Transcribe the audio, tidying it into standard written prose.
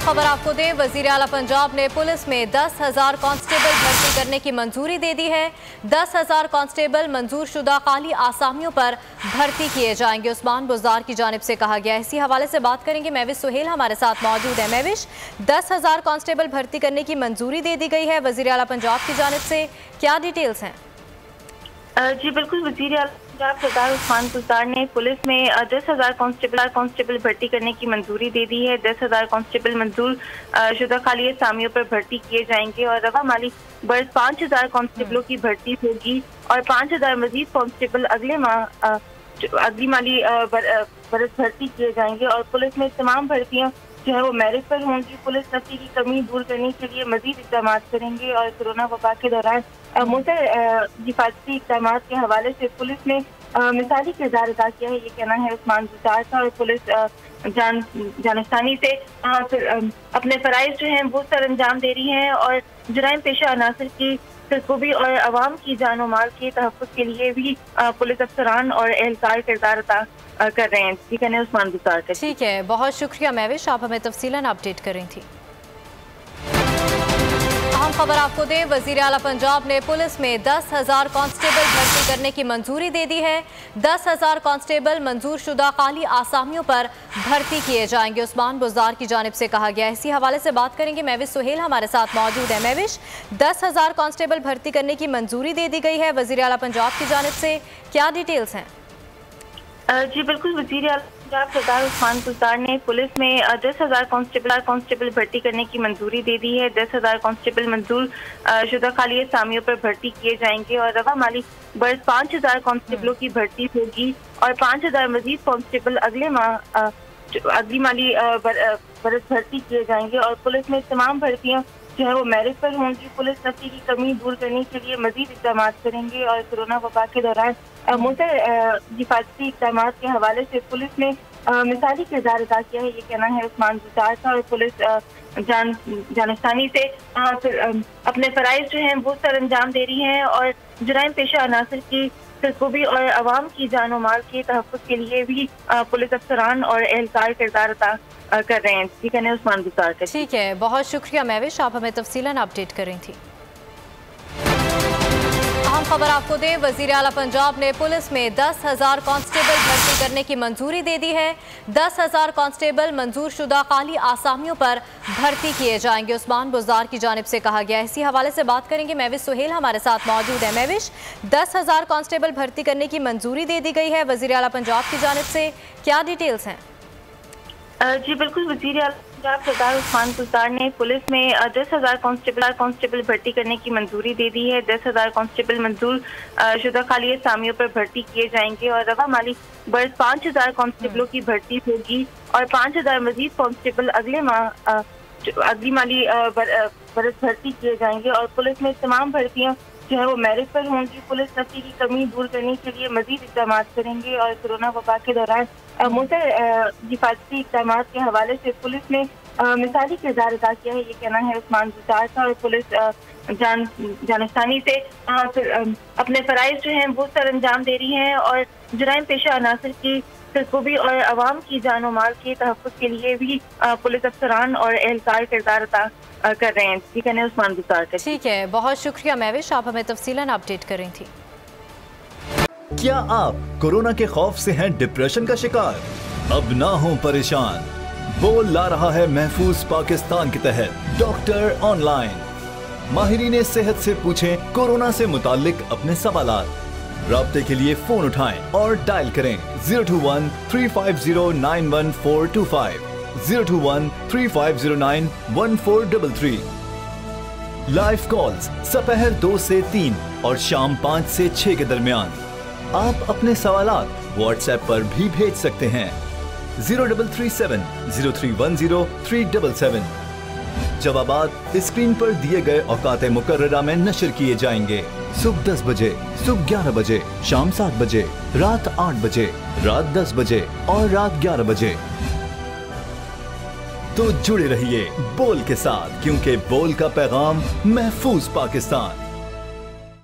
खबर आपको दें, वजीर आला पंजाब ने पुलिस में 10,000 कांस्टेबल भर्ती करने की मंजूरी दे दी है। 10,000 कांस्टेबल मंजूर शुदा खाली आसामियों पर भर्ती किए जाएंगे, उस्मान बुज़दार की जानिब से कहा गया है। इसी हवाले से बात करेंगे, महविश सुहेल हमारे साथ मौजूद है। महविश, 10,000 कांस्टेबल भर्ती करने की मंजूरी दे दी गई है वजीर आला पंजाब की जानिब से, क्या डिटेल्स हैं? जी बिल्कुल, वज़ीर आला पंजाब सरदार उस्मान बुज़दार ने पुलिस में 10,000 कांस्टेबल भर्ती करने की मंजूरी दे दी है। 10,000 कांस्टेबल मंजूर शुदा खाली असामियों पर भर्ती किए जाएंगे और रवा माली बर्स 5,000 कांस्टेबलों की भर्ती होगी और 5,000 मजीद कांस्टेबल अगली माली बरस भर्ती किए जाएंगे। और पुलिस में तमाम भर्तियाँ जो है वो मेरिट पर होंगी। पुलिस नफी की कमी दूर करने के लिए मजीद इक़दाम करेंगे और कोरोना वबा के दौरान मुसर हिफाजती इक़दाम के हवाले से पुलिस ने मिसाली किरदार अदा किया है, ये कहना है उस्मान बुज़दार का। और पुलिस जानस्तानी से अपने फ़राइज़ जो हैं वो सर अंजाम दे रही हैं और जुराइम पेशा अनासर की सरकूबी और अवाम की जान और माल के तहफ़्फ़ुज़ के लिए भी पुलिस अफसरान और एहलकार किरदार अदा कर रहे हैं। ठीक है उस्मान बुज़दार का। ठीक है, बहुत शुक्रिया महविश, आप हमें तफसीलन अपडेट कर रही थी। अहम खबर आपको दें, वजीर आला पंजाब ने पुलिस में 10,000 कांस्टेबल भर्ती करने की मंजूरी दे दी है। 10,000 कांस्टेबल मंजूर शुदा खाली आसामियों पर भर्ती किए जाएंगे, उस्मान बुज़दार की जानिब से कहा गया है। इसी हवाले से बात करेंगे, महविश सुहेल हमारे साथ मौजूद है। महविश, 10,000 कांस्टेबल भर्ती करने की मंजूरी दे दी गई है वजीर आला पंजाब की जानिब से, क्या डिटेल्स हैं? जी बिल्कुल, वज़ीर आला पंजाब सरदार उस्मान बुज़दार ने पुलिस में 10,000 कांस्टेबल भर्ती करने की मंजूरी दे दी है। 10,000 कांस्टेबल मंजूर शुदा खाली असामियों पर भर्ती किए जाएंगे और रवा माली बर्स 5,000 कांस्टेबलों की भर्ती होगी और 5,000 मजीद कांस्टेबल अगली माली बरस भर्ती किए जाएंगे। और पुलिस में तमाम भर्तियाँ जो है वो मेरिट पर होंगी। पुलिस नफी की कमी दूर करने के लिए मजीद इक़दाम करेंगे और कोरोना वबा के दौरान मुसर हिफाजती इक़दाम के हवाले से पुलिस ने मिसाली किरदार अदा किया है, ये कहना है उस्मान बुज़दार का। और पुलिस जानस्तानी से अपने फ़राइज़ जो हैं वो सर अंजाम दे रही हैं और जुराइम पेशा अनासर की सरकूबी और अवाम की जान और माल के तहफ़्फ़ुज़ के लिए भी पुलिस अफसरान और एहलकार किरदार अदा कर रहे हैं। ठीक है उस्मान बुज़दार का। ठीक है, बहुत शुक्रिया महविश, आप हमें तफसीलन अपडेट कर रही थी। अहम खबर आपको दें, वजीर आला पंजाब ने पुलिस में 10,000 कांस्टेबल भर्ती करने की मंजूरी दे दी है। 10,000 कांस्टेबल मंजूर शुदा खाली आसामियों पर भर्ती किए जाएंगे, उस्मान बुज़दार की जानिब से कहा गया है। इसी हवाले से बात करेंगे, महविश सुहेल हमारे साथ मौजूद है। महविश, 10,000 कांस्टेबल भर्ती करने की मंजूरी दे दी गई है वजीर आला पंजाब की जानिब से, क्या डिटेल्स हैं? जी बिल्कुल, वज़ीर आला पंजाब सरदार उस्मान बुज़दार ने पुलिस में 10,000 कांस्टेबल भर्ती करने की मंजूरी दे दी है। 10,000 कांस्टेबल मंजूर शुदा खाली असामियों पर भर्ती किए जाएंगे और रवा माली बर्स 5,000 कांस्टेबलों की भर्ती होगी और 5,000 मजीद कांस्टेबल अगली माली बरस भर्ती किए जाएंगे। और पुलिस में तमाम भर्तियाँ जो है वो मेरिट पर होंगी। पुलिस नफी की कमी दूर करने के लिए मजीद इक़दाम करेंगे और कोरोना वबा के दौरान मुसर हिफाजती इक़दाम के हवाले से पुलिस ने मिसाली किरदार अदा किया है, ये कहना है उस्मान बुज़दार का। और पुलिस जानस्तानी से अपने फ़राइज़ जो हैं वो सर अंजाम दे रही हैं और जुराइम पेशा अनासर की सरकूबी और अवाम की जान और माल के तहफ़्फ़ुज़ के लिए भी पुलिस अफसरान और एहलकार किरदार अदा कर रहे हैं। ठीक है उस्मान बुज़दार का। ठीक है, बहुत शुक्रिया महविश, आप हमें तफसीलन अपडेट कर रही थी। क्या आप कोरोना के खौफ से हैं डिप्रेशन का शिकार? अब ना हो परेशान, बोल ला रहा है महफूज पाकिस्तान के तहत डॉक्टर ऑनलाइन। माहिरीन सेहत से पूछें कोरोना से मुताल्लिक अपने सवालात। राब्ते के लिए फोन उठाएं और डायल करें 021 350 91425, 021 3509 1433। लाइव कॉल्स दोपहर 2 से 3 और शाम 5 से 6 के दरमियान। आप अपने सवालात व्हाट्सएप पर भी भेज सकते हैं 0337 0310 377। जवाबात स्क्रीन पर दिए गए औकात मुकर्ररा में नशर किए जाएंगे। सुबह 10 बजे, सुबह 11 बजे, शाम 7 बजे, रात 8 बजे, रात 10 बजे और रात 11 बजे। तो जुड़े रहिए बोल के साथ, क्योंकि बोल का पैगाम महफूज पाकिस्तान।